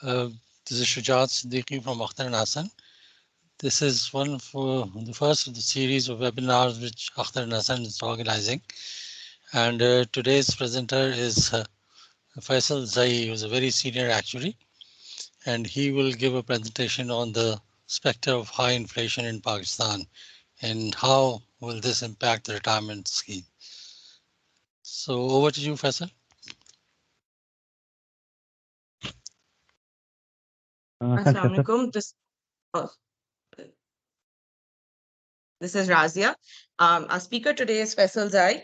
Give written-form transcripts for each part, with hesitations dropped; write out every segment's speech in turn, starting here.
This is Shujat Siddiqui from Akhtar and Hasan. This is one of the first of the series of webinars which Akhtar and Hasan is organizing. And today's presenter is Faisal Zai, who is a very senior actuary, and he will give a presentation on the specter of high inflation in Pakistan and how will this impact the retirement scheme. So over to you, Faisal. Assalamu alaikum. This is Razia. Our speaker today is Faisal Zai.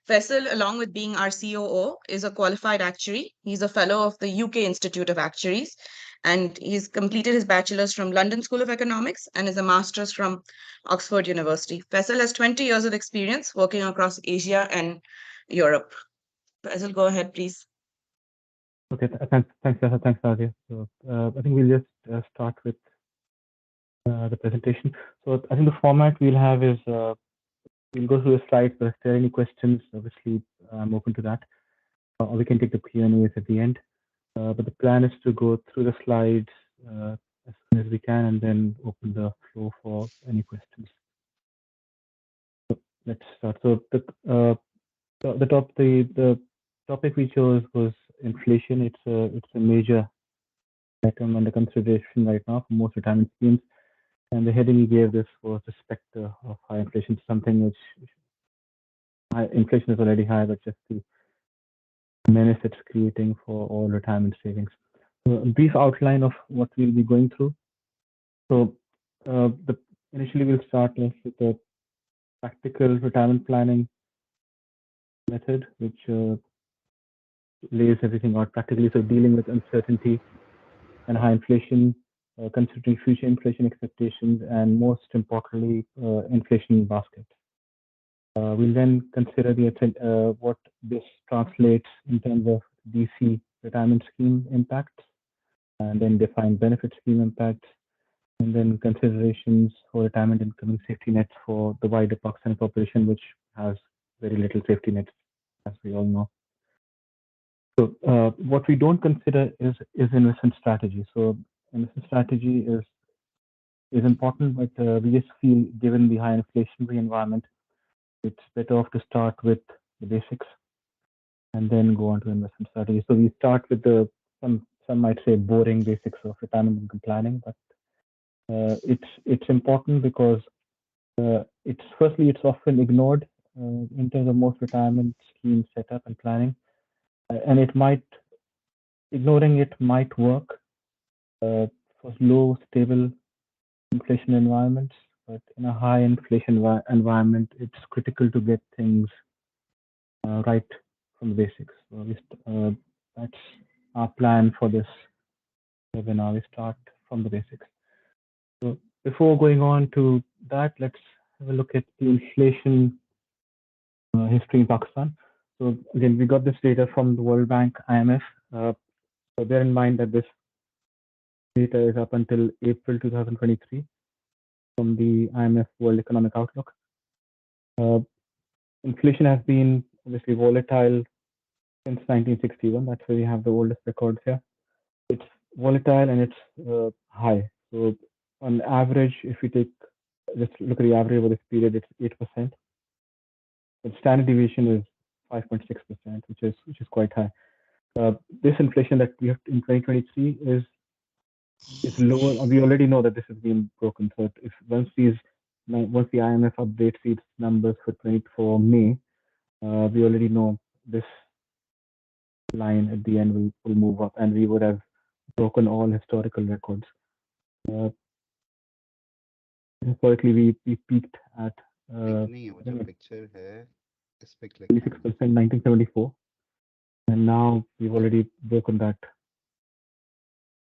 Faisal, along with being our COO, is a qualified actuary. He's a fellow of the UK Institute of Actuaries, and he's completed his bachelor's from London School of Economics and is a master's from Oxford University. Faisal has 20 years of experience working across Asia and Europe. Faisal, go ahead, please. Okay, thanks, Razia. So I think we'll just start with the presentation. So I think the format we'll have is we'll go through the slides, but if there are any questions, obviously I'm open to that. Or we can take the Q&As at the end. But the plan is to go through the slides as soon as we can and then open the floor for any questions. So let's start. So the topic we chose was inflation. It's a major item under consideration right now for most retirement schemes. And the heading we gave this was the spectre of high inflation, something which inflation is already high, but just the menace it's creating for all retirement savings. So a brief outline of what we'll be going through. So initially we'll start with the practical retirement planning method, which lays everything out practically. So dealing with uncertainty and high inflation, considering future inflation expectations, and most importantly, inflation basket. We'll then consider what this translates in terms of DC retirement scheme impacts, and then define benefit scheme impacts, and then considerations for retirement income safety nets for the wider Pakistan population, which has very little safety nets, as we all know. So what we don't consider is investment strategy. So investment strategy is important, but we just feel, given the high inflationary environment, it's better off to start with the basics and then go on to investment strategy. So we start with some might say boring basics of retirement income planning, but it's important because it's often ignored in terms of most retirement scheme setup and planning, and ignoring it might work for low stable inflation environments, but in a high inflation environment, it's critical to get things right from the basics. So that's our plan for this webinar. We start from the basics. So before going on to that, let's have a look at the inflation history in Pakistan. So again, we got this data from the World Bank, IMF. So bear in mind that this data is up until April 2023 from the IMF World Economic Outlook. Inflation has been obviously volatile since 1961. That's where we have the oldest records here. It's volatile and it's high. So on average, if we just look at the average over this period, it's 8%. The standard deviation is 5.6%, which is quite high. This inflation that we have in 2023 is lower. We already know that this has been broken. So if once the IMF updates its numbers for May, we already know this line at the end will move up, and we would have broken all historical records. Historically, we peaked at 26% 1974, and now we've already broken that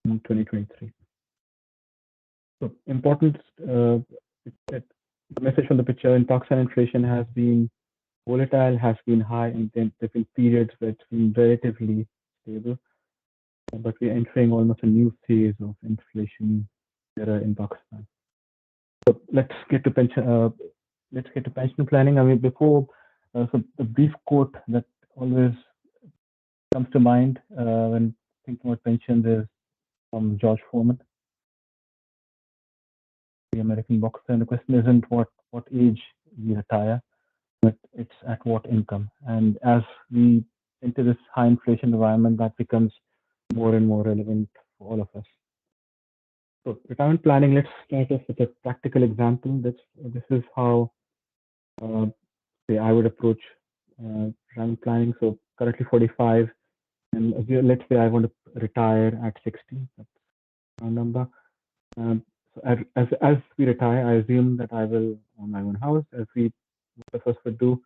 in 2023. So important the message from the picture in Pakistan: inflation has been volatile, has been high, and then there have been periods where it's been relatively stable. But we're entering almost a new phase of inflation era in Pakistan. So let's get to pension. Planning. I mean, before, so the brief quote that always comes to mind when thinking about pensions is from George Foreman, the American boxer. And the question isn't what age we retire, but it's at what income. And as we enter this high inflation environment, that becomes more and more relevant for all of us. So retirement planning, let's start off with a practical example. This is how say I would approach retirement planning. So currently 45, and let's say I want to retire at 60. That's our number. So as we retire, I assume that I will own my own house. As we most of us would do,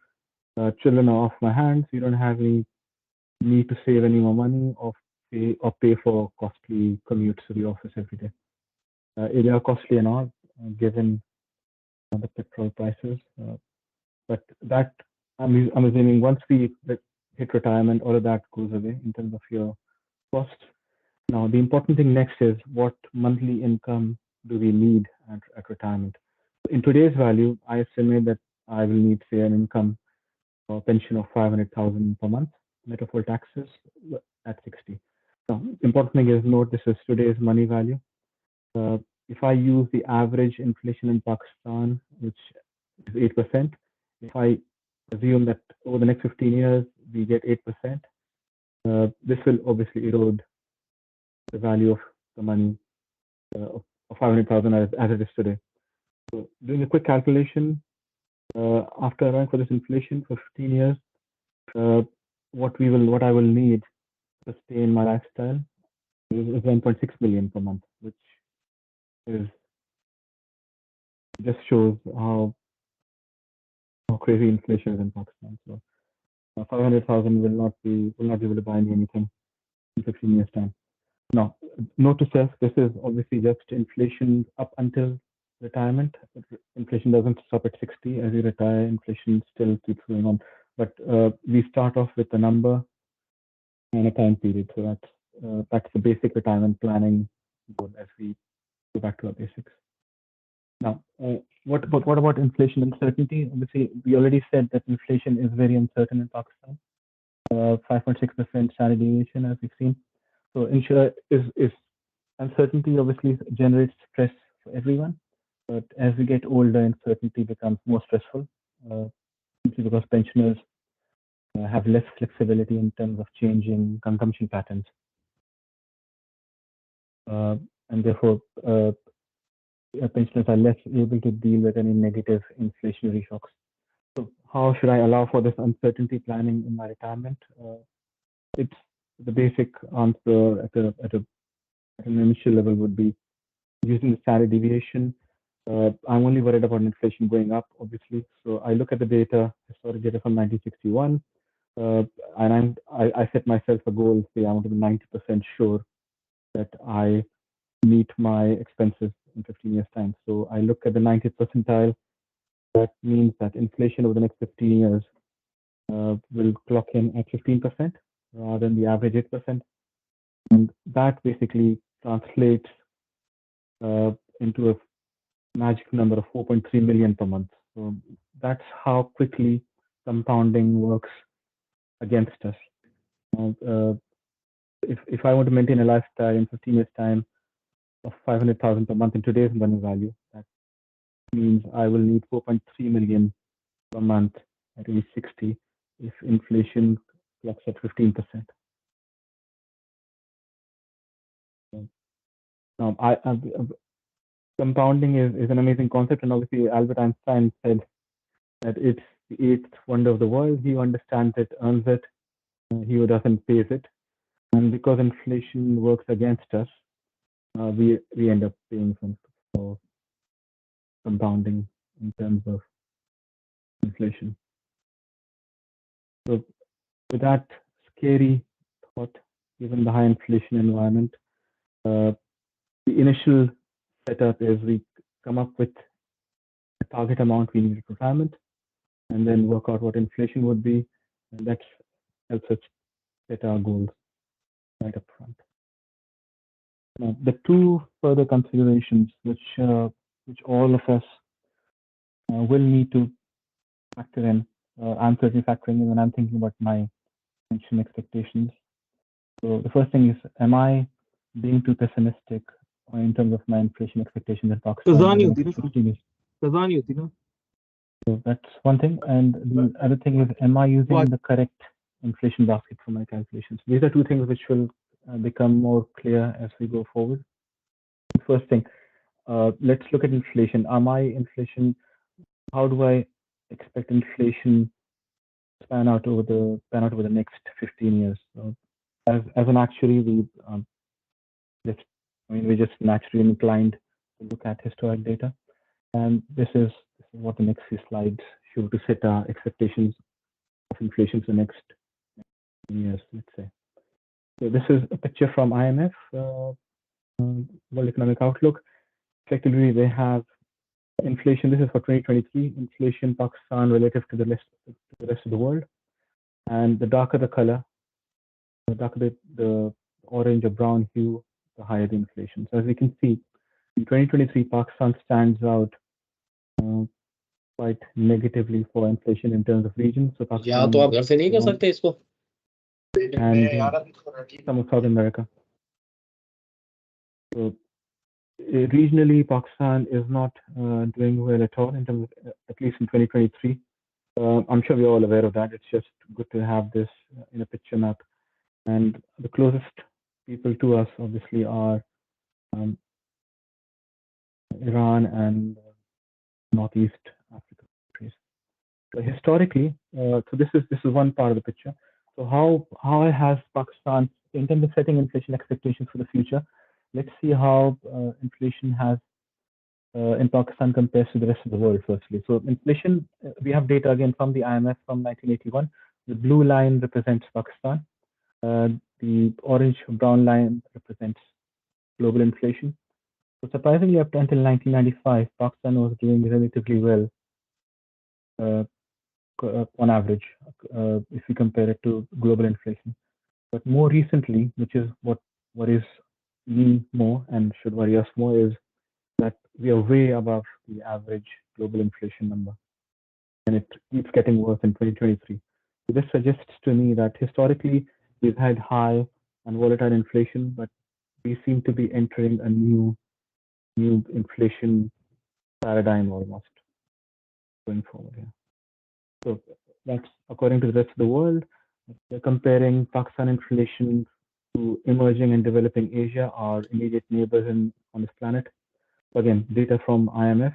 children are off my hands. You don't have any need to save any more money or pay for costly commutes to the office every day. They are costly and all, given the petrol prices. But that I'm assuming once we hit retirement, all of that goes away in terms of your costs. Now, the important thing next is what monthly income do we need at retirement? In today's value, I estimate that I will need, say, an income or pension of 500,000 per month, net of all taxes, at 60. Now, important thing is note this is today's money value. If I use the average inflation in Pakistan, which is 8%, if I assume that over the next 15 years we get 8%, this will obviously erode the value of the money of 500,000 as it is today. So doing a quick calculation, after allowing for this inflation for 15 years, what I will need to sustain my lifestyle is 1.6 million per month, which is just shows how crazy inflation is in Pakistan. So 500,000 will not be able to buy me anything in 15 years time. Now, note to self, this is obviously just inflation up until retirement. Inflation doesn't stop at 60. As you retire, inflation still keeps going on. But we start off with a number and a time period. So that's the basic retirement planning goal as we go back to our basics. Now, what about inflation uncertainty? Obviously, we already said that inflation is very uncertain in Pakistan. 5.6% standard deviation, as we've seen. So is uncertainty obviously generates stress for everyone, but as we get older, uncertainty becomes more stressful, simply because pensioners have less flexibility in terms of changing consumption patterns, and therefore pensioners are less able to deal with any negative inflationary shocks. So how should I allow for this uncertainty planning in my retirement? It's the basic answer at an initial level would be using the standard deviation. I'm only worried about inflation going up, obviously. So I look at the data, historic data from 1961, and I set myself a goal. Say I want to be 90% sure that I meet my expenses in 15 years' time. So I look at the 90th percentile. That means that inflation over the next 15 years will clock in at 15% rather than the average 8%. And that basically translates into a magic number of 4.3 million per month. So that's how quickly compounding works against us. If I want to maintain a lifestyle in 15 years' time of 500,000 per month in today's money value, that means I will need 4.3 million per month at age 60 if inflation clocks at 15%. Now, compounding is an amazing concept, and obviously Albert Einstein said that it's the eighth wonder of the world. He who understands it earns it. He who doesn't pays it. And because inflation works against us, we end up paying for compounding in terms of inflation. So with that scary thought, given the high inflation environment, the initial setup is we come up with a target amount we need at retirement, and then work out what inflation would be, and that helps us set our goals right up front. Now, the two further considerations which all of us will need to factor in, I'm certainly factoring in when I'm thinking about my pension expectations, So the first thing is, am I being too pessimistic in terms of my inflation expectations in Pakistan over the next 15 years? So that's one thing. And the other thing is, am I using the correct inflation basket for my calculations? These are two things which will become more clear as we go forward. First thing, let's look at inflation. Am I inflation? How do I expect inflation to pan out over the next 15 years? So as an actuary, we're just naturally inclined to look at historic data, and this is what the next few slides show to set our expectations of inflation for the next years, let's say. So this is a picture from IMF, World Economic Outlook. Effectively, they have inflation. This is for 2023 inflation Pakistan relative to the rest of the world, and the darker the color, the darker the orange or brown hue, the higher the inflation. So as we can see, in 2023, Pakistan stands out quite negatively for inflation in terms of regions. So या तो आप घर से नहीं कर सकते इसको and some of South America. So regionally, Pakistan is not doing well at all in terms of, at least in 2023. I'm sure we're all aware of that. It's just good to have this in a picture map. And the closest people to us, obviously, are Iran and Northeast Africa countries. So historically, so this is one part of the picture. So how has Pakistan, in terms of setting inflation expectations for the future, let's see how inflation has in Pakistan compares to the rest of the world, firstly. So inflation, we have data again from the IMF from 1981. The blue line represents Pakistan. The orange-brown line represents global inflation. So surprisingly, up until 1995, Pakistan was doing relatively well on average, if we compare it to global inflation. But more recently, which is what worries me more and should worry us more, is that we are way above the average global inflation number, and it keeps getting worse in 2023. So this suggests to me that historically we've had high and volatile inflation, but we seem to be entering a new inflation paradigm almost going forward here. So that's according to the rest of the world. They're comparing Pakistan inflation to emerging and developing Asia, our immediate neighbors on this planet. So again, data from IMF.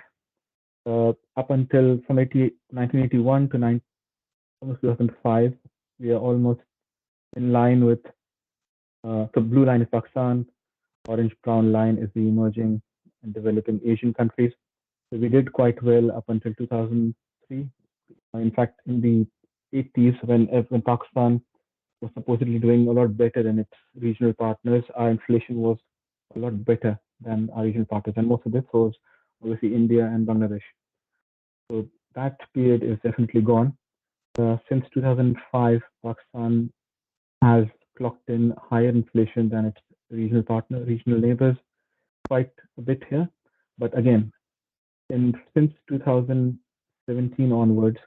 Up until from 1981 to almost 2005, we are almost in line with, the blue line is Pakistan, orange-brown line is the emerging and developing Asian countries. So we did quite well up until 2003. In fact, in the 80s, when Pakistan was supposedly doing a lot better than its regional partners, our inflation was a lot better than our regional partners, and most of this was obviously India and Bangladesh. So that period is definitely gone. Since 2005, Pakistan has clocked in higher inflation than its regional neighbors, quite a bit here. But again, since 2017 onwards,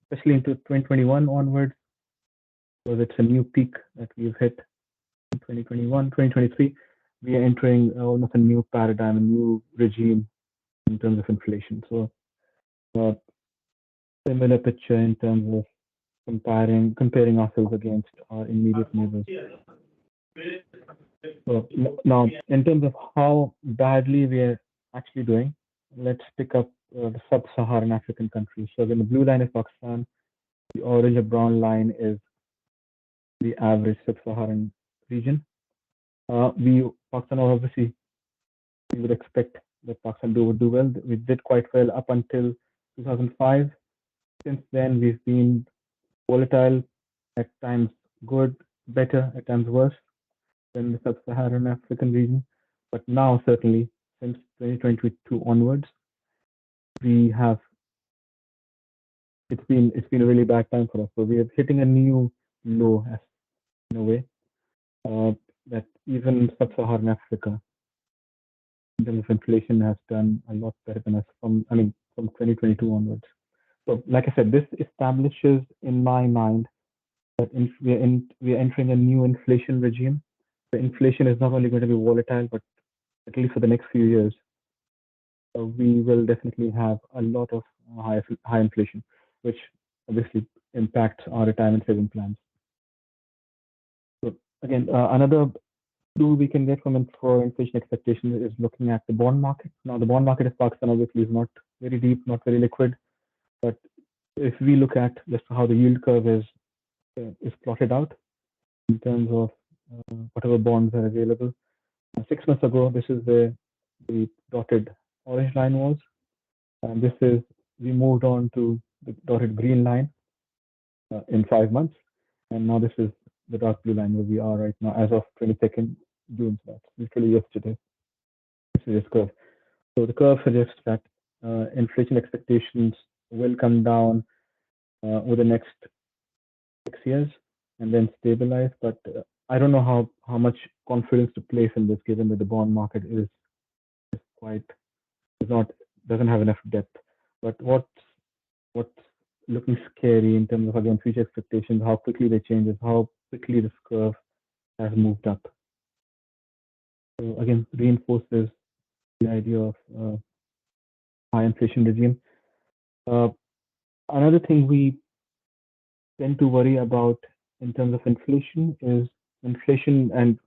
especially into 2021 onwards, because it's a new peak that we've hit in 2021, 2023, we are entering almost a new paradigm, a new regime in terms of inflation. So similar picture in terms of comparing ourselves against our immediate neighbors. So now, in terms of how badly we are actually doing, let's pick up the sub-Saharan African countries. So when the blue line is Pakistan, the orange or brown line is the average sub-Saharan region. Pakistan, obviously, we would expect that Pakistan would do well. We did quite well up until 2005. Since then, we've been volatile, at times good, better, at times worse than the sub-Saharan African region. But now, certainly, since 2022 onwards, it's been a really bad time for us. So we are hitting a new low, in a way, that even sub-Saharan Africa, in terms of inflation, has done a lot better than us from 2022 onwards. So, like I said, this establishes in my mind that we are entering a new inflation regime, the inflation is not only going to be volatile, but at least for the next few years, we will definitely have a lot of high inflation, which obviously impacts our retirement saving plans. So again, another clue we can get from for inflation expectation is looking at the bond market. Now, the bond market of Pakistan obviously is not very deep, not very liquid, but if we look at just how the yield curve is plotted out in terms of whatever bonds are available. 6 months ago, this is where the dotted orange line was, and this is we moved on to the dotted green line in 5 months, and now this is the dark blue line where we are right now as of 22nd June. So that's literally yesterday. This is this curve. So the curve suggests that inflation expectations will come down over the next 6 years and then stabilize. But I don't know how much confidence to place in this, given that the bond market is quite doesn't have enough depth. But what's looking scary in terms of again future expectations, how quickly they change, is how quickly this curve has moved up. So again, reinforces the idea of high inflation regime. Another thing we tend to worry about in terms of inflation is inflation, and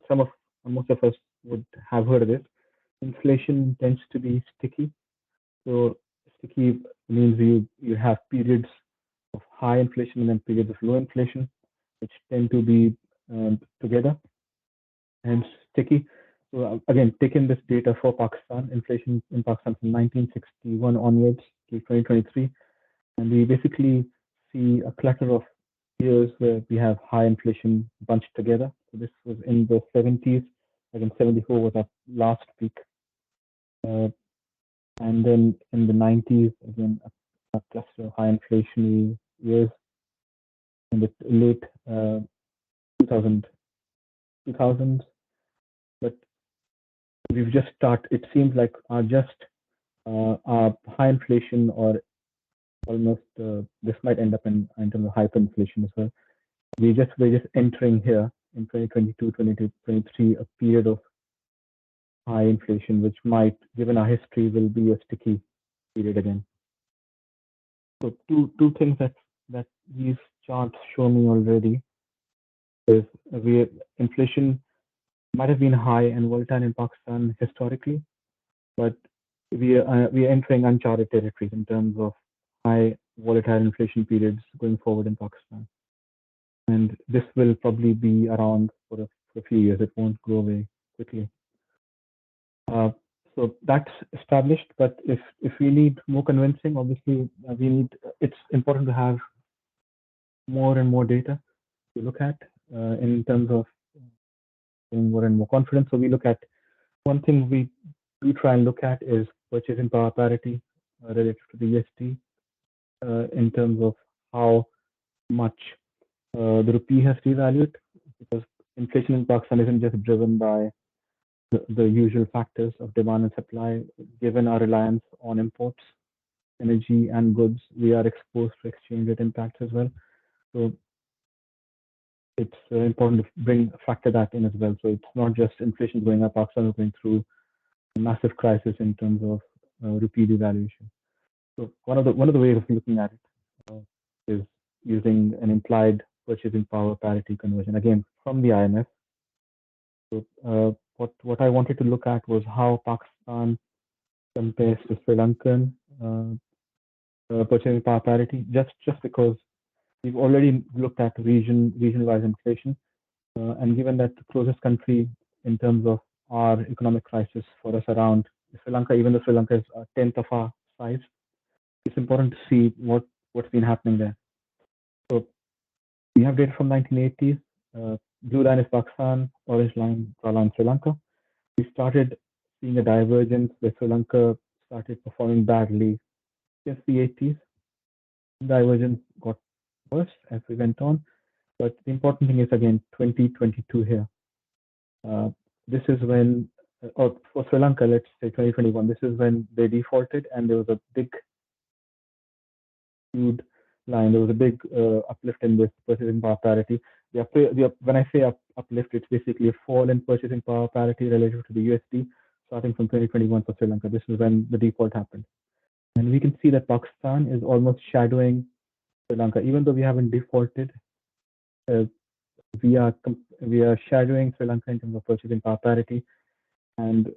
most of us would have heard of this. Inflation tends to be sticky. So sticky means you have periods of high inflation and then periods of low inflation, which tend to be together, and sticky. So again, taking this data for Pakistan, inflation in Pakistan from 1961 onwards to 2023, and we basically see a clutter of years where we have high inflation bunched together. So this was in the 70s. Again, 74 was our last peak. And then in the 90s, again, a cluster of high inflationary years. In the late 2000s. But we've just it seems like our high inflation, or almost this might end up in terms of hyperinflation as well. We're just entering here in 2022, 2023, a period of high inflation, which might, given our history, will be a sticky period again. So two things that these charts show me already is inflation might have been high and volatile in Pakistan historically, but we are entering uncharted territories in terms of high volatile inflation periods going forward in Pakistan. And this will probably be around for a few years. It won't go away quickly. So that's established. But if we need more convincing, obviously it's important to have more and more data to look at in terms of getting more and more confidence. So we look at one thing we do try and look at is purchasing power parity related to the EST in terms of how much the rupee has devalued, because inflation in Pakistan isn't just driven by the usual factors of demand and supply. Given our reliance on imports, energy and goods, we are exposed to exchange rate impacts as well. So it's important to factor that in as well. So it's not just inflation going up, Pakistan is going through a massive crisis in terms of rupee devaluation. So one of the ways of looking at it is using an implied purchasing power parity conversion, again from the IMF. So what I wanted to look at was how Pakistan compares to Sri Lankan purchasing power parity, just because we've already looked at region-wise inflation, and given that the closest country in terms of our economic crisis for us around Sri Lanka, even though Sri Lanka is a tenth of our size, it's important to see what's been happening there. So we have data from 1980s. Blue line is Pakistan, orange line Sri Lanka. We started seeing a divergence where Sri Lanka started performing badly since the 80s. Divergence got worse as we went on. But the important thing is, again, 2022 here. This is when, or for Sri Lanka, let's say 2021, this is when they defaulted and there was a big skewed line. There was a big uplift in this purchasing power parity. when I say uplift, it's basically a fall in purchasing power parity relative to the USD starting from 2021 for Sri Lanka. This is when the default happened. And we can see that Pakistan is almost shadowing Sri Lanka. Even though we haven't defaulted, uh, we are shadowing Sri Lanka in terms of purchasing power parity. And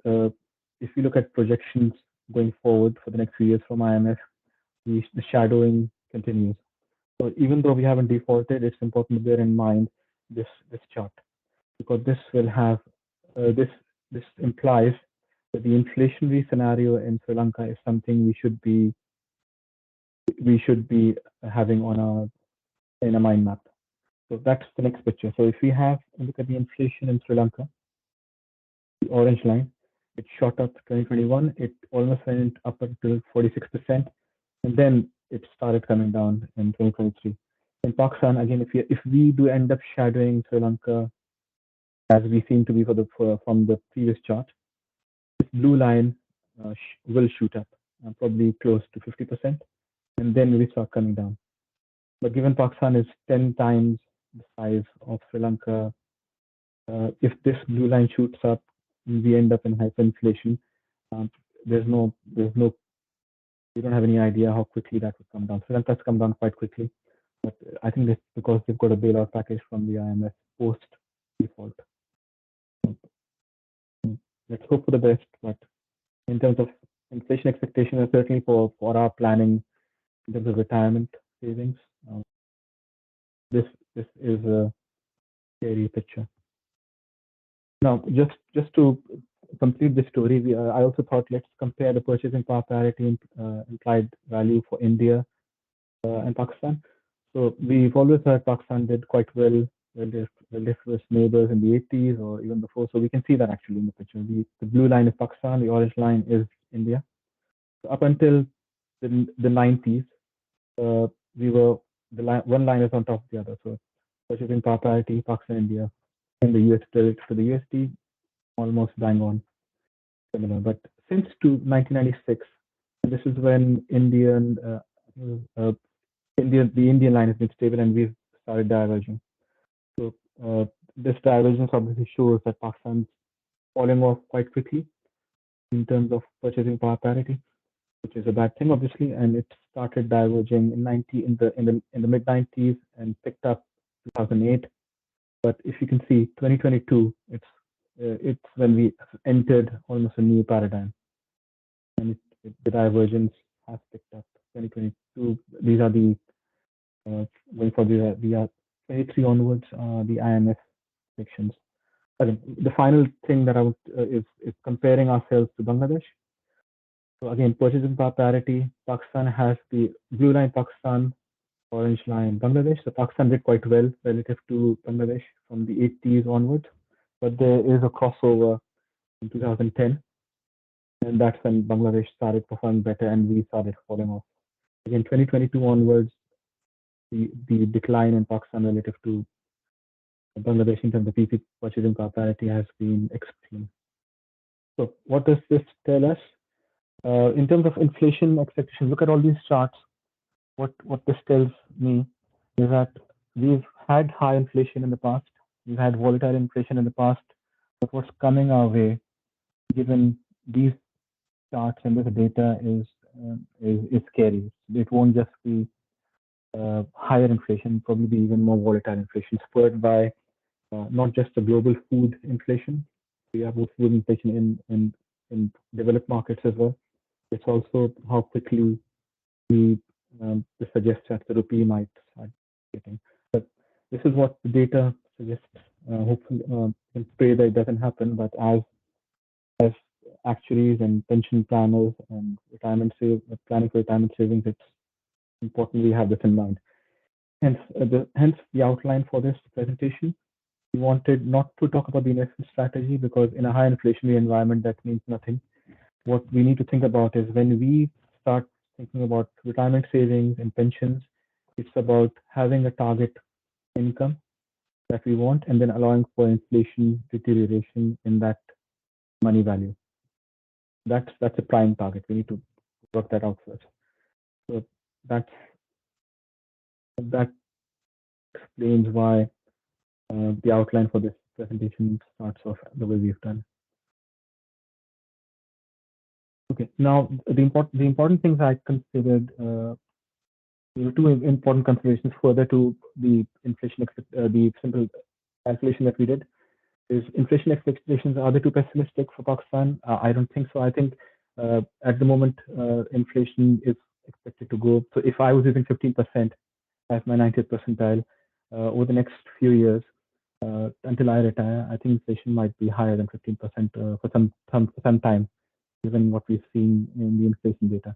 if you look at projections going forward for the next few years from IMF, the shadowing continues. So even though we haven't defaulted, it's important to bear in mind this chart, because this will have this implies that the inflationary scenario in Sri Lanka is something we should be having on in a mind map. So that's the next picture. So if we look at the inflation in Sri Lanka, the orange line, it shot up 2021. It almost went up until 46%, and then it started coming down in 2023. In Pakistan, again, if we do end up shadowing Sri Lanka as we seem to be from the previous chart, this blue line will shoot up, probably close to 50%, and then we start coming down. But given Pakistan is 10 times the size of Sri Lanka, if this blue line shoots up, we end up in hyperinflation. We don't have any idea how quickly that would come down. Sri Lanka's come down quite quickly, but I think that's because they've got a bailout package from the IMF post default. Let's hope for the best, but in terms of inflation expectations, certainly for our planning in terms of retirement savings, this is a scary picture. Now, just to complete the story, I also thought let's compare the purchasing power parity implied value for India and Pakistan. So we've always heard Pakistan did quite well with its neighbors in the 80s or even before. So we can see that actually in the picture. The blue line is Pakistan, the orange line is India. So up until the 90s, one line is on top of the other. So purchasing power parity, Pakistan, India, and the US relative to the USD, almost bang on similar. But since 1996, this is when the Indian line has been stable and we've started diverging. So this divergence obviously shows that Pakistan's falling off quite quickly in terms of purchasing power parity, which is a bad thing, obviously, and it started diverging in the mid 90s and picked up 2008. But if you can see, 2022, it's when we entered almost a new paradigm, and the divergence has picked up. 2022, these are the going for the 23 onwards, the IMF predictions. Again, the final thing that I would is comparing ourselves to Bangladesh. So again, purchasing power parity, Pakistan has the blue line Pakistan, orange line Bangladesh. So Pakistan did quite well relative to Bangladesh from the 80s onwards, but there is a crossover in 2010, and that's when Bangladesh started performing better and we started falling off. Again, 2022 onwards, the decline in Pakistan relative to Bangladesh in terms of PP purchasing power parity has been extreme. So what does this tell us? In terms of inflation expectations, look at all these charts. What this tells me is that we've had high inflation in the past. We've had volatile inflation in the past. But what's coming our way, given these charts and this data, is scary. It won't just be higher inflation, probably be even more volatile inflation, spurred by not just the global food inflation. We have food inflation in developed markets as well. It's also how quickly this suggests that the rupee might start getting. But this is what the data suggests. Hopefully, we pray that it doesn't happen. But as actuaries and pension planners and planning for retirement savings, it's important we have this in mind. Hence the outline for this presentation. We wanted not to talk about the investment strategy because in a high inflationary environment, that means nothing. What we need to think about is when we start thinking about retirement savings and pensions, it's about having a target income that we want and then allowing for inflation deterioration in that money value. That's a prime target. We need to work that out first. So that explains why the outline for this presentation starts off the way we've done. Okay, now the important things I considered, there were two important considerations further to the inflation, the simple calculation that we did. Is inflation expectations, are they too pessimistic for Pakistan? I don't think so. I think at the moment inflation is expected to go. So if I was using 15% as my 90th percentile over the next few years until I retire, I think inflation might be higher than 15% for some time, given what we've seen in the inflation data.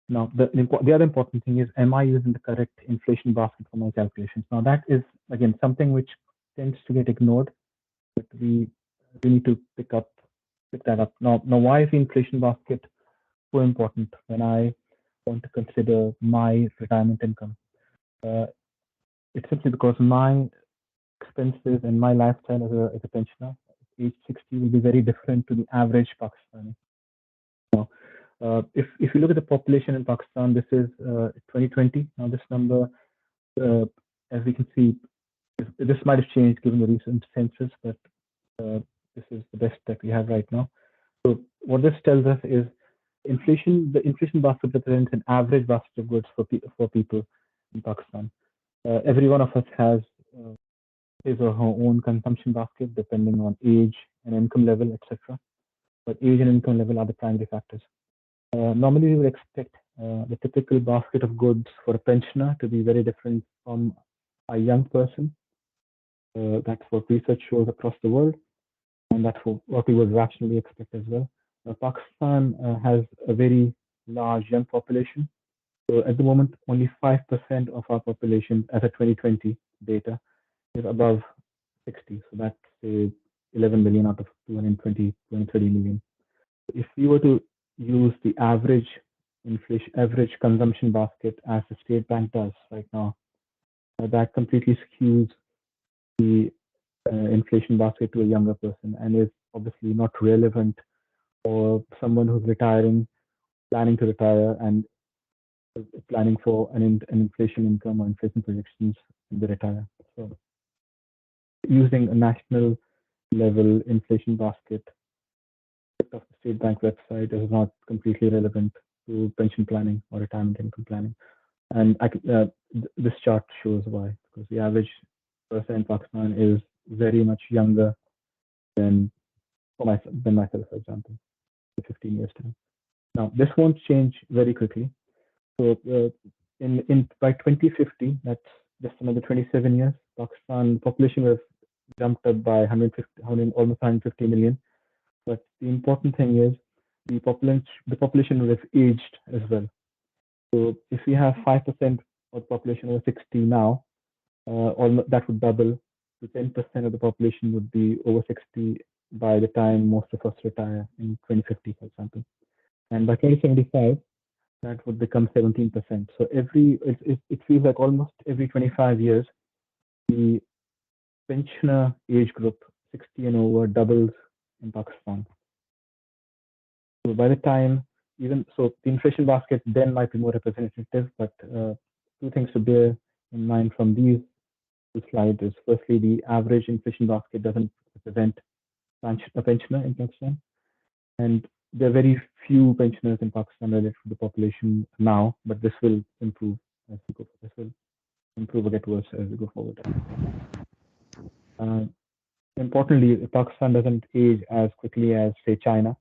Now, the other important thing is, am I using the correct inflation basket for my calculations? Now, that is, again, something which tends to get ignored, but we need to pick that up. Now, why is the inflation basket so important when I want to consider my retirement income? It's simply because my expenses and my lifestyle as a pensioner, age 60, will be very different to the average Pakistani. Now, if you look at the population in Pakistan, this is 2020. Now, this number, as we can see, this might have changed given the recent census, but this is the best that we have right now. So what this tells us is inflation. The inflation basket represents an average basket of goods for people in Pakistan. Every one of us has his or her own consumption basket depending on age and income level, etc. But age and income level are the primary factors. Normally, we would expect the typical basket of goods for a pensioner to be very different from a young person. That's what research shows across the world, and that's what we would rationally expect as well. Pakistan has a very large young population. So at the moment, only 5% of our population, as of 2020 data, is above 60. So that's 11 million out of 230 million. If we were to use the average consumption basket as the state bank does right now, that completely skews the inflation basket to a younger person and is obviously not relevant for someone who's planning to retire, and planning for an inflation income or inflation projections in the retire. So using a national level inflation basket of the state bank website is not completely relevant to pension planning or retirement income planning. And this chart shows why, because the average person in Pakistan is very much younger than myself, for example, for 15 years time. Now, this won't change very quickly. So by 2050, that's just another 27 years, Pakistan population will have jumped up by almost 150 million. But the important thing is the population will have aged as well. So if we have 5% of the population over 60 now, that would double to 10% of the population would be over 60 by the time most of us retire in 2050, for example. And by 2075, that would become 17%. So it feels like almost every 25 years, the pensioner age group, 60 and over, doubles in Pakistan. So by the time, the inflation basket then might be more representative, but two things to bear in mind from these two slides is, firstly, the average inflation basket doesn't represent a pensioner in Pakistan, and there are very few pensioners in Pakistan relative to the population now, but this will improve as we go. This will improve or get worse as we go forward. Importantly, Pakistan doesn't age as quickly as, say, China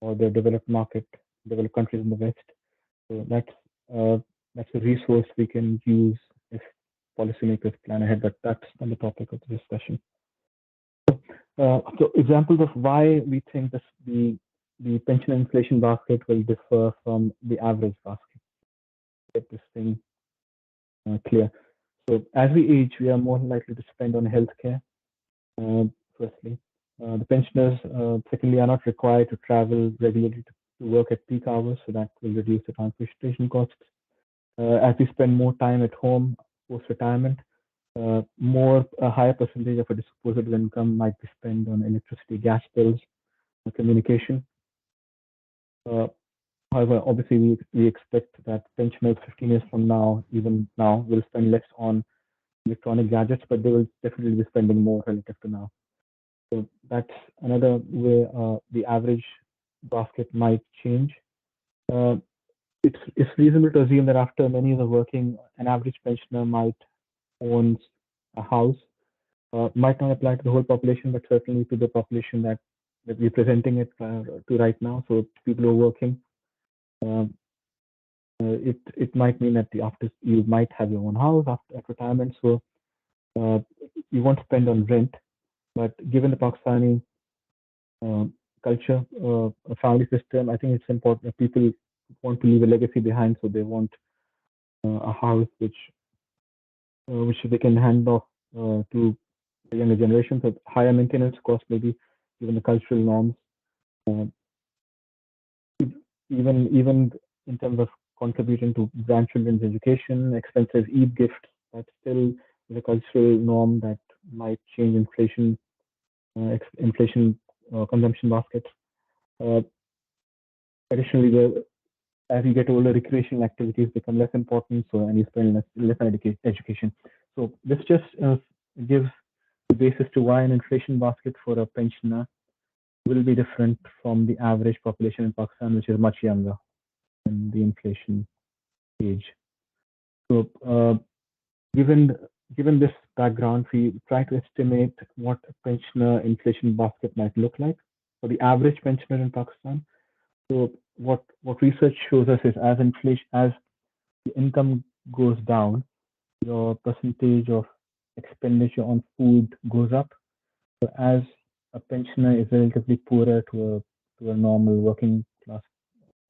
or the developed countries in the West. So that's a resource we can use if policymakers plan ahead, but that's not the topic of the discussion. So examples of why we think the pension inflation basket will differ from the average basket. Get this thing clear. So as we age, we are more likely to spend on healthcare. Firstly, the pensioners, secondly, are not required to travel regularly to work at peak hours, so that will reduce the transportation costs. As we spend more time at home post-retirement, a higher percentage of a disposable income might be spent on electricity, gas bills, and communication. However, obviously, we expect that pensioners 15 years from now, even now, will spend less on electronic gadgets, but they will definitely be spending more relative to now. So that's another way the average basket might change. Uh, it's reasonable to assume that after many years of working, an average pensioner might own a house. Might not apply to the whole population, but certainly to the population that we're presenting it to right now. So people who are working, um, it might mean that after you might have your own house after at retirement. So you won't spend on rent, but given the Pakistani culture, a family system, I think it's important that people want to leave a legacy behind, so they want a house which they can hand off to the younger generation. So higher maintenance costs, maybe given the cultural norms, uh, even in terms of contributing to grandchildren's education, expensive Eid gifts, that still is a cultural norm that might change inflation consumption baskets. Uh, Additionally, as you get older, recreational activities become less important, so and you spend less on education. So this just gives the basis to why an inflation basket for a pensioner will be different from the average population in Pakistan, which is much younger than the inflation age. So, given given this background, we try to estimate what a pensioner inflation basket might look like for the average pensioner in Pakistan. So, what research shows us is as the income goes down, your percentage of expenditure on food goes up. So, as a pensioner is relatively poorer to a normal working class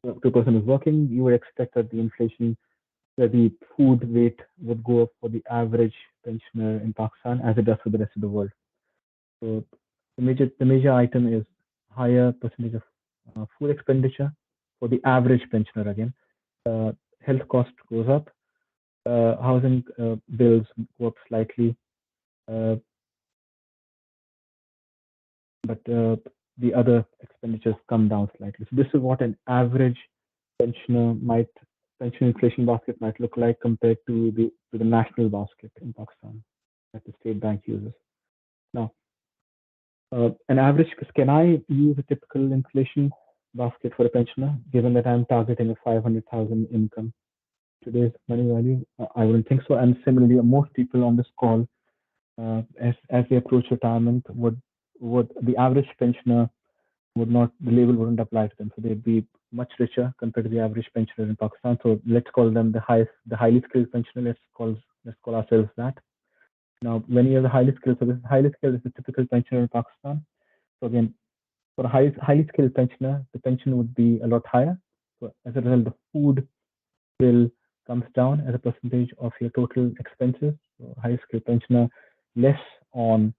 to a person who's working, you would expect that the food weight would go up for the average pensioner in Pakistan as it does for the rest of the world. So the major item is higher percentage of food expenditure for the average pensioner again. Health cost goes up, housing bills go up slightly, uh, but the other expenditures come down slightly. So this is what an average pensioner pension inflation basket might look like compared to the national basket in Pakistan that the state bank uses. Now, an average, can I use a typical inflation basket for a pensioner, given that I'm targeting a 500,000 income? Today's money value? I wouldn't think so. And similarly, most people on this call, as they approach retirement, would the average pensioner would not the label wouldn't apply to them. So they'd be much richer compared to the average pensioner in Pakistan. So let's call them the highly skilled pensioner. Let's call ourselves that. Now, when you're the highly skilled, so this highly skilled is the typical pensioner in Pakistan. So again, for a highly skilled pensioner, the pension would be a lot higher. So as a result, the food bill comes down as a percentage of your total expenses. So highly skilled pensioner, less on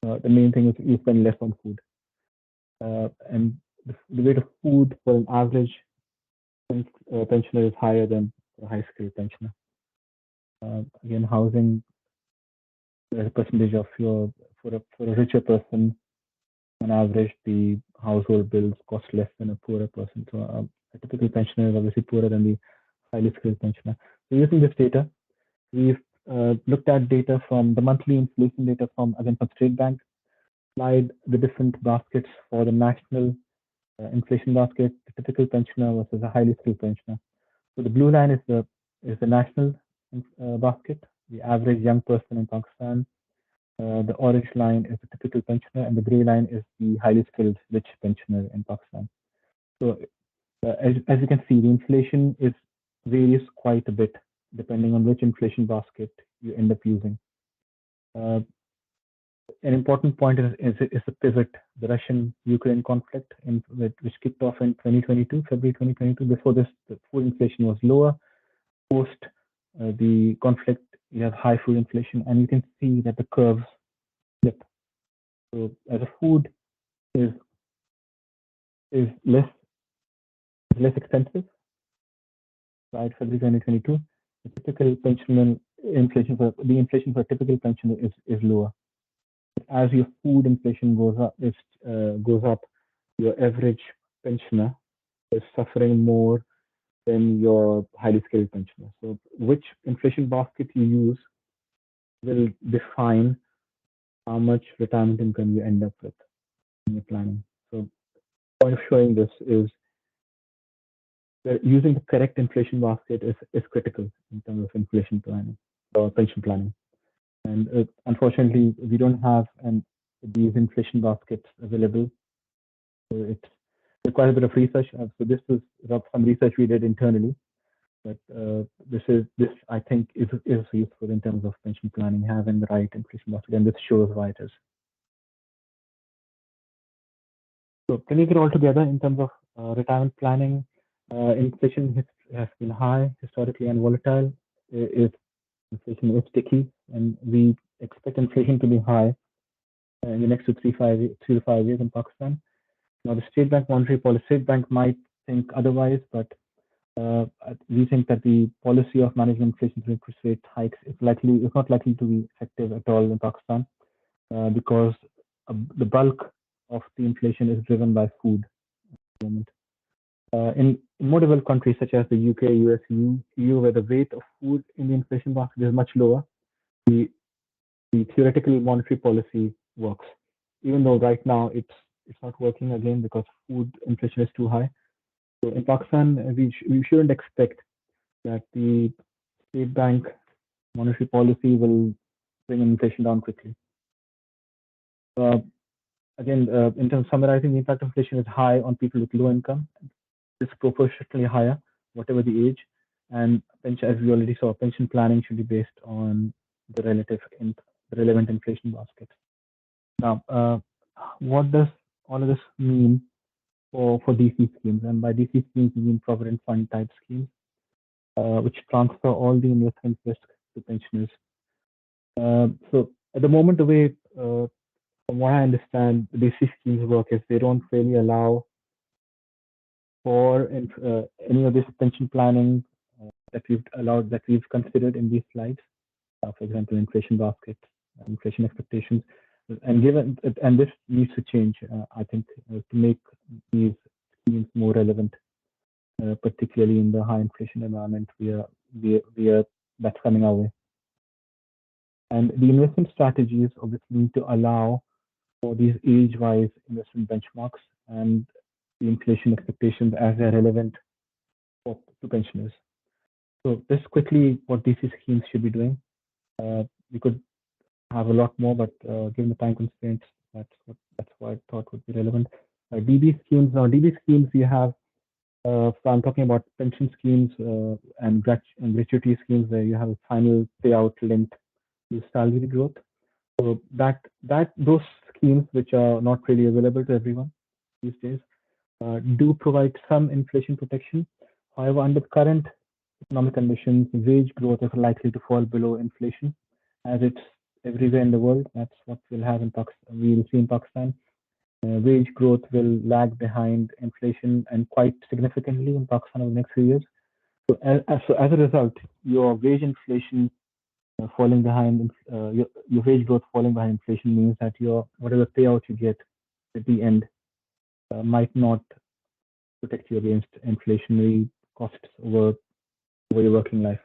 the main thing is you spend less on food. And the weight of food for an average pensioner is higher than for a high skilled pensioner. Again, housing as a percentage of your for a richer person, on average, the household bills cost less than a poorer person. So a typical pensioner is obviously poorer than the highly skilled pensioner. So using this data, we've looked at data from the monthly inflation data from State Bank, applied the different baskets for the national inflation basket, the typical pensioner versus a highly skilled pensioner. So the blue line is the national basket, the average young person in Pakistan. The orange line is the typical pensioner, and the gray line is the highly skilled rich pensioner in Pakistan. So as you can see, the inflation varies quite a bit depending on which inflation basket you end up using. An important point is the pivot, the Russian-Ukraine conflict, which kicked off in February 2022. Before this, the food inflation was lower. Post the conflict, you have high food inflation, and you can see that the curves flip. So as a food is less expensive, right? February 2022, the typical pensioner inflation for the inflation for a typical pensioner is lower. As your food inflation goes up, your average pensioner is suffering more than your highly skilled pensioner. So which inflation basket you use will define how much retirement income you end up with in your planning. So, the point of showing this is that using the correct inflation basket is critical in terms of inflation planning or pension planning. And unfortunately, we don't have these inflation baskets available. So it requires a bit of research. So this is some research we did internally, but this I think is useful in terms of pension planning, having the right inflation basket, and this shows why it is. So can you get all together in terms of retirement planning? Inflation has been high historically and volatile. Inflation is sticky, and we expect inflation to be high in the next 3 to 5 years in Pakistan. Now, the state bank monetary policy, state bank might think otherwise, but we think that the policy of managing inflation through interest rate hikes is not likely to be effective at all in Pakistan because the bulk of the inflation is driven by food at the moment. In more developed countries such as the UK, US, EU, where the weight of food in the inflation basket is much lower, the theoretical monetary policy works, even though right now it's not working again because food inflation is too high. So in Pakistan, we shouldn't expect that the state bank monetary policy will bring inflation down quickly. Again, in terms of summarizing, the impact of inflation is high on people with low income, disproportionately higher, whatever the age. And as we already saw, pension planning should be based on the relevant inflation basket. Now, what does all of this mean for DC schemes? And by DC schemes, we mean provident fund type schemes, which transfer all the investment risk to pensioners. So at the moment, the way, from what I understand, the DC schemes work is they don't really allow for any of this pension planning that we've considered in these slides. For example, inflation basket, inflation expectations, and this needs to change. I think to make these schemes more relevant, particularly in the high inflation environment that's coming our way. And the investment strategies obviously need to allow for these age-wise investment benchmarks and the inflation expectations as they're relevant to pensioners. So this quickly what DC schemes should be doing. We could have a lot more, but given the time constraints, that's what I thought would be relevant. DB schemes. Now, DB schemes we have. So I'm talking about pension schemes and gratuity schemes where you have a final payout linked to salary growth. So those schemes, which are not really available to everyone these days, do provide some inflation protection. However, under current economic conditions, wage growth is likely to fall below inflation, as it's everywhere in the world. That's what we'll have in Pakistan. We'll see in Pakistan. Wage growth will lag behind inflation and quite significantly in Pakistan over the next few years. So as a result, your wage inflation falling behind, your wage growth falling behind inflation means that whatever payout you get at the end might not protect you against inflationary costs over your working life.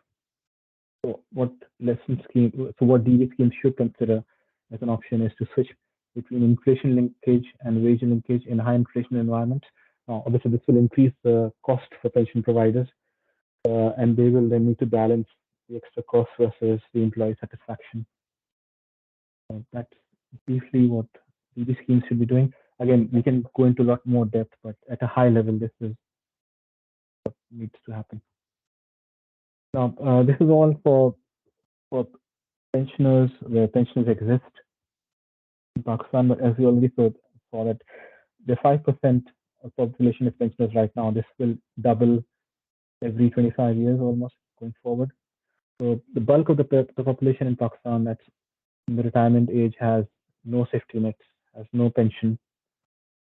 So what DB schemes should consider as an option is to switch between inflation linkage and wage linkage in high inflation environments. Obviously, this will increase the cost for pension providers, and they will then need to balance the extra cost versus the employee satisfaction. That's briefly what DB schemes should be doing. Again, we can go into a lot more depth, but at a high level, this is what needs to happen. Now, this is all for pensioners, where pensioners exist in Pakistan, but as we already saw that the 5% of population is pensioners right now. This will double every 25 years almost going forward. So the bulk of the population in Pakistan that's in the retirement age has no safety nets, has no pension,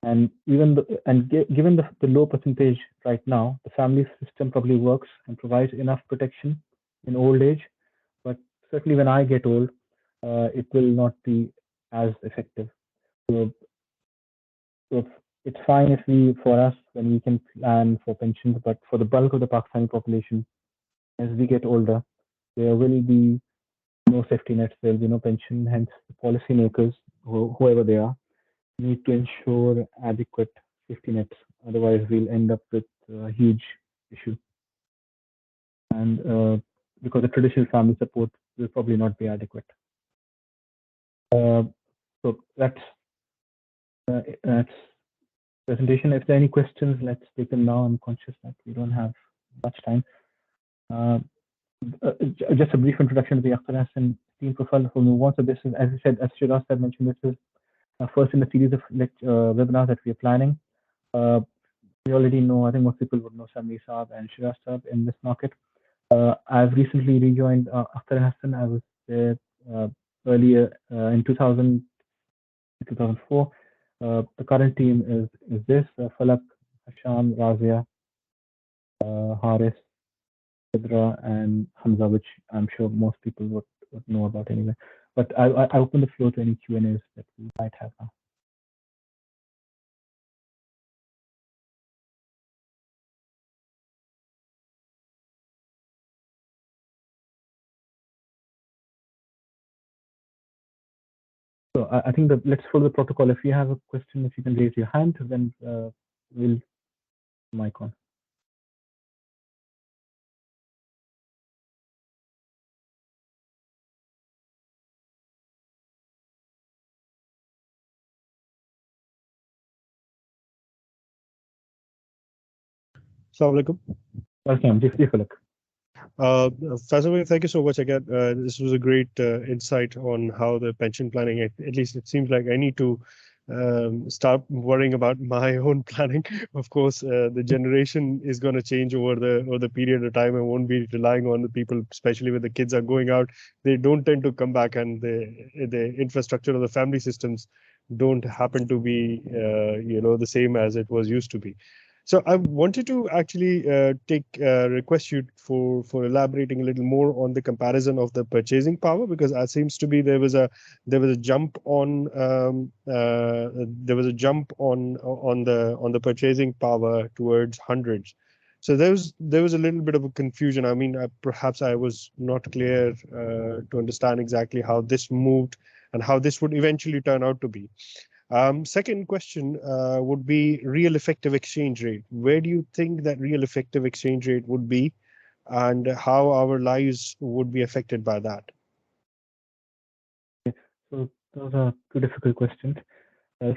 and given the low percentage right now, the family system probably works and provides enough protection in old age. But certainly when I get old, it will not be as effective. So it's fine for us when we can plan for pensions, but for the bulk of the Pakistani population, as we get older, there will be no safety nets, there will be no pension. Hence, the policymakers, whoever they are, need to ensure adequate safety nets. Otherwise, we'll end up with a huge issue. And because the traditional family support will probably not be adequate. So that's presentation. If there are any questions, let's take them now. I'm conscious that we don't have much time. Just a brief introduction to the Akhtar Hasan team profile before we move on. So this is, as I said, as Shiraz had mentioned, this is first in the series of webinars that we are planning. We already know, I think most people would know Sami Saab and Shiraz Saab in this market. I've recently rejoined Akhtar Hasan. I was there earlier in 2004. The current team is this: Falak, Hasham, Razia, Haris, Sidra, and Hamza, which I'm sure most people would know about anyway. But I open the floor to any Q&As that we might have now. So I think that let's follow the protocol. If you have a question, if you can raise your hand, then we'll mic on. Assalamu alaikum. Welcome, Falak. Faisal, thank you so much again. This was a great insight on how the pension planning, at least it seems like I need to start worrying about my own planning. Of course, the generation is going to change over the period of time. I won't be relying on the people, especially when the kids are going out. They don't tend to come back, and the infrastructure of the family systems don't happen to be the same as it was used to be. So I wanted to actually request you for elaborating a little more on the comparison of the purchasing power, because it seems to be there was a jump on the purchasing power towards hundreds. So there was a little bit of a confusion. I mean, perhaps I was not clear to understand exactly how this moved and how this would eventually turn out to be. Second question would be real effective exchange rate. Where do you think that real effective exchange rate would be, and how our lives would be affected by that? So those are two difficult questions.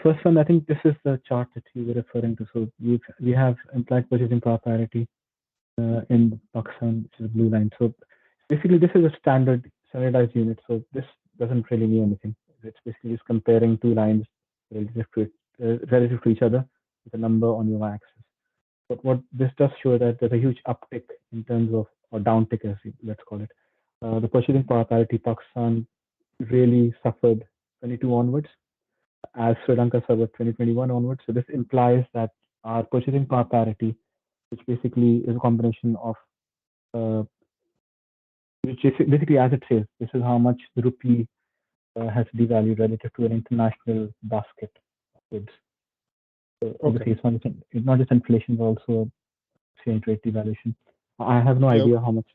First one, I think this is the chart that you were referring to. So we have implied purchasing power parity in Pakistan, which is a blue line. So basically, this is a standardized unit. So this doesn't really mean anything. It's basically just comparing two lines relative to each other with a number on your y-axis. But what this does show that there's a huge uptick in terms of, or downtick, as let's call it. The purchasing power parity, Pakistan really suffered 22 onwards, as Sri Lanka suffered 2021 onwards. So this implies that our purchasing power parity, which basically is a combination of, which is basically, as it says, this is how much the rupee has devalued relative to an international basket of goods. So obviously, it's not just inflation, but also exchange rate devaluation. I have no idea how much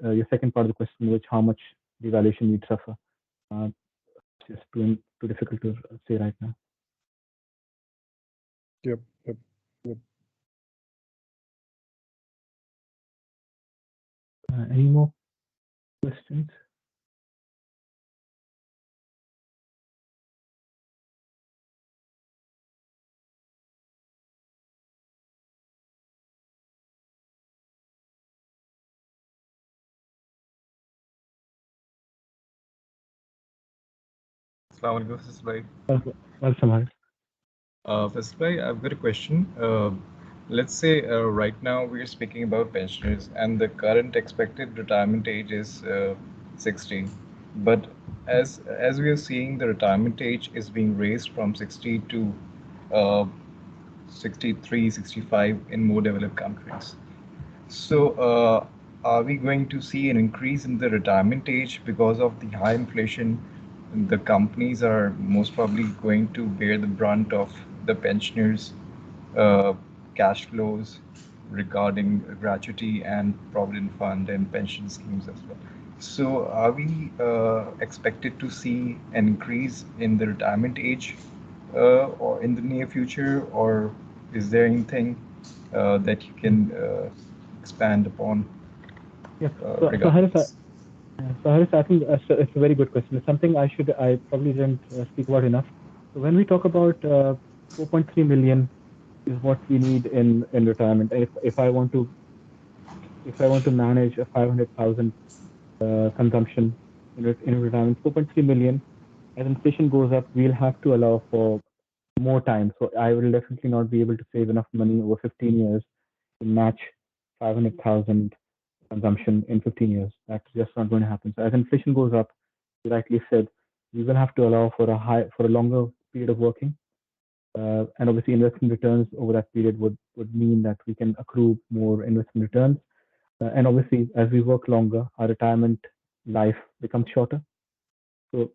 your second part of the question, which how much devaluation we'd suffer. It's just too difficult to say right now. Yep. Any more questions? Assalamu alaikum, Faisal bhai. Welcome. Faisal bhai, I've got a question. Let's say right now we're speaking about pensioners, and the current expected retirement age is 60. But as we are seeing, the retirement age is being raised from 60 to 63, 65 in more developed countries. So are we going to see an increase in the retirement age because of the high inflation? The companies are most probably going to bear the brunt of the pensioners' cash flows regarding gratuity and provident fund and pension schemes as well. So are we expected to see an increase in the retirement age or in the near future, or is there anything that you can expand upon Yeah. So regarding Harris, this? so Harris, I think it's a very good question. It's something I probably didn't speak about enough. So when we talk about 4.3 million is what we need in retirement. If I want to manage a 500,000 consumption in retirement, 4.3 million. As inflation goes up, we'll have to allow for more time. So I will definitely not be able to save enough money over 15 years to match 500,000 consumption in 15 years. That's just not going to happen. So as inflation goes up, you rightly said, we will have to allow for a longer period of working. And obviously investment returns over that period would mean that we can accrue more investment returns. And obviously, as we work longer, our retirement life becomes shorter. So,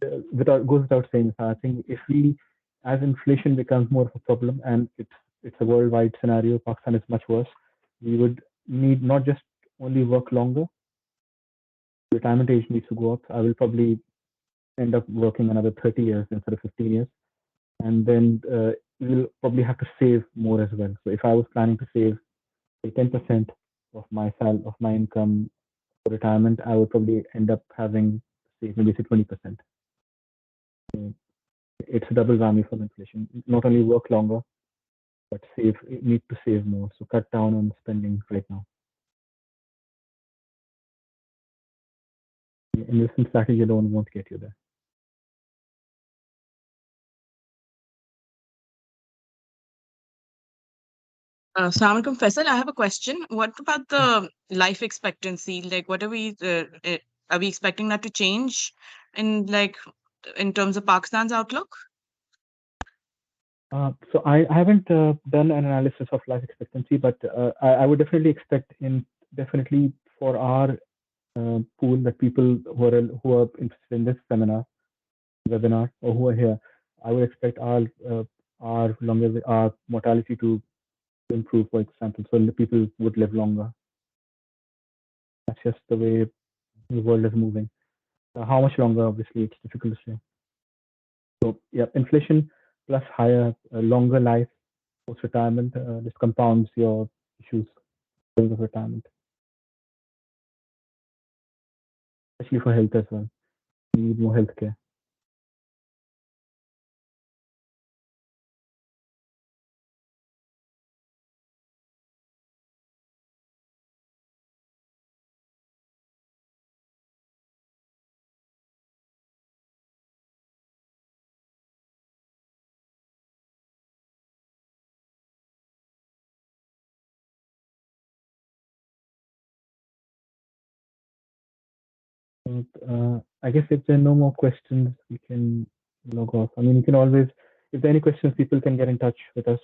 goes without saying, I think if we, as inflation becomes more of a problem, and it's a worldwide scenario, Pakistan is much worse. We would need not just only work longer. Retirement age needs to go up. I will probably end up working another 30 years instead of 15 years, and then we'll probably have to save more as well. So if I was planning to save say 10% of my income for retirement, I would probably end up having say maybe say 20%. So it's a double whammy for inflation. Not only work longer, but need to save more. So cut down on spending right now. Investment strategy alone won't get you there. Assalamu alaikum, Faisal. I have a question. What about the life expectancy? Like, what are we expecting that to change in terms of Pakistan's outlook? So I haven't done an analysis of life expectancy, but I would definitely expect definitely for our pool that people who are interested in this webinar or who are here, I would expect our mortality to improve, for example, so the people would live longer. That's just the way the world is moving. How much longer? Obviously, it's difficult to say. So yeah, inflation plus higher, longer life post retirement, this compounds your issues of retirement, especially for health as well. You need more healthcare. I guess if there are no more questions, we can log off. I mean, you can always, if there are any questions, people can get in touch with us.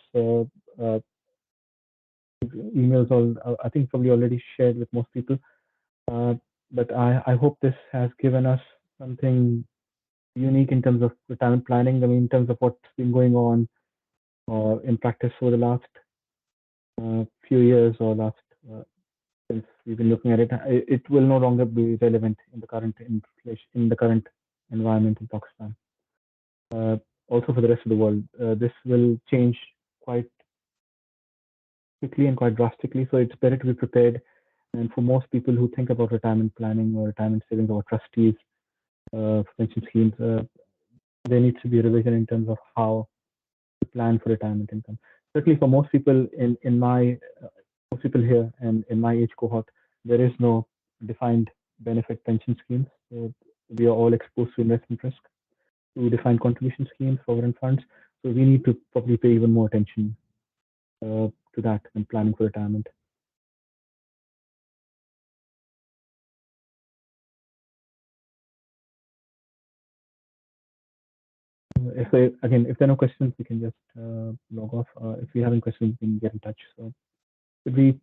Emails, I think probably already shared with most people. But I hope this has given us something unique in terms of retirement planning. I mean, in terms of what's been going on in practice for the last few years or last since we've been looking at it, it will no longer be relevant in the current inflation, in the current environment in Pakistan. Also for the rest of the world, this will change quite quickly and quite drastically. So it's better to be prepared. And for most people who think about retirement planning or retirement savings or trustees for pension schemes, there needs to be a revision in terms of how to plan for retirement income. Certainly for most people in my most people here and in my age cohort, there is no defined benefit pension schemes. So we are all exposed to investment risk, to defined contribution schemes, sovereign funds. So we need to probably pay even more attention to that when planning for retirement. If there are no questions, we can just log off. If we have any questions, we can get in touch. So should we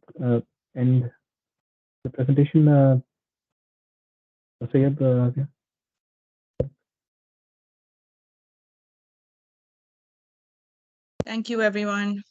end the presentation? Sayed, yeah. Thank you, everyone.